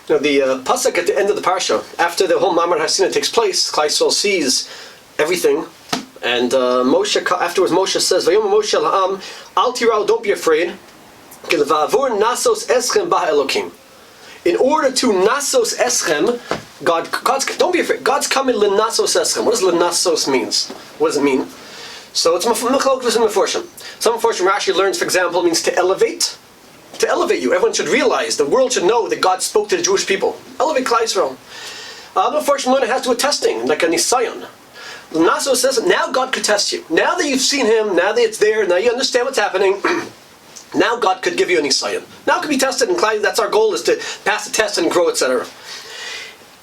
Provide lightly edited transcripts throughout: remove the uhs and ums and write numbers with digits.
The pasuk at the end of the parsha, after the whole Mamar Hasina takes place, Klal Yisrael sees everything, and afterwards Moshe says, "Vayom Moshe la'am, al tirau, don't be afraid. Kilvavur nasos eschem ba Elokim." In order to nasos eschem, God's don't be afraid. God's coming l'nasos eschem. What does l'nasos means? What does it mean? So it's mechalokos and meforshim. Some meforshim Rashi learns, for example, means to elevate. To elevate you. Everyone should realize, the world should know that God spoke to the Jewish people. Elevate Klal Yisrael. Other meforshim learn it has to do with testing, like a nisayon. L'nasos says, now God could test you. Now that you've seen Him, now that it's there, now you understand what's happening. Now God could give you a nisayon. Now it could be tested, and that's our goal, is to pass the test and grow, etc.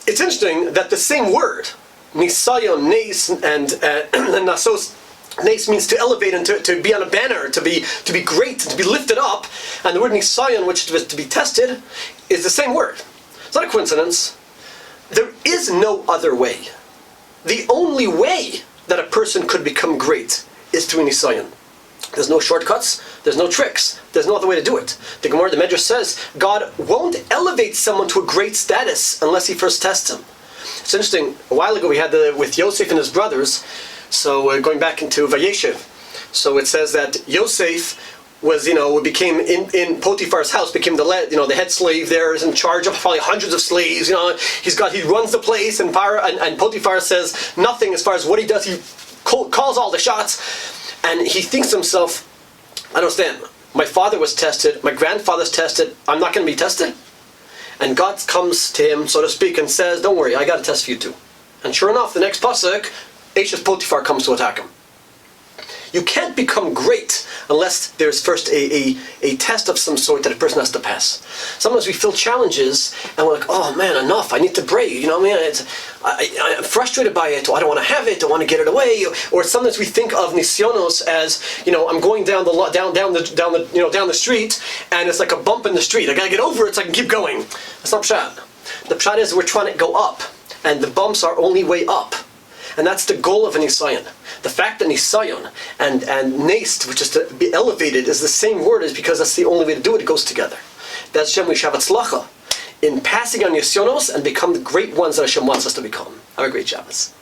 It's interesting that the same word, nisayon, nes, and nasos, nes means to elevate and to be on a banner, to be great, to be lifted up, and the word nisayon, which was to be tested, is the same word. It's not a coincidence. There is no other way. The only way that a person could become great is through nisayon. There's no shortcuts, there's no tricks, there's no other way to do it. The Gemara, the Medrash says, God won't elevate someone to a great status unless He first tests him. It's interesting, a while ago we had with Yosef and his brothers, so going back into Vayeshev, so it says that Yosef was, became in Potiphar's house, became the head slave there, is in charge of probably hundreds of slaves, he runs the place, and Potiphar says nothing as far as what he does, he calls all the shots. And he thinks to himself, I don't understand. My father was tested. My grandfather's tested. I'm not going to be tested? And God comes to him, so to speak, and says, don't worry, I got a test for you too. And sure enough, the next pasuk, Eshes Potiphar comes to attack him. You can't become great unless there's first a test of some sort that a person has to pass. Sometimes we feel challenges and we're like, oh man, enough, I need to pray. I'm frustrated by it, or I don't want to have it, I want to get it away. Or sometimes we think of nisyonos as, I'm going down the street, and it's like a bump in the street. I gotta get over it so I can keep going. That's not pshat. The pshat is we're trying to go up, and the bumps are only way up. And that's the goal of a nisayon. The fact that nisayon and neist, which is to be elevated, is the same word, is because that's the only way to do it. It goes together. That's Hashem, we should have tzlacha in passing on nisyonos and become the great ones that Hashem wants us to become. Have a great Shabbos.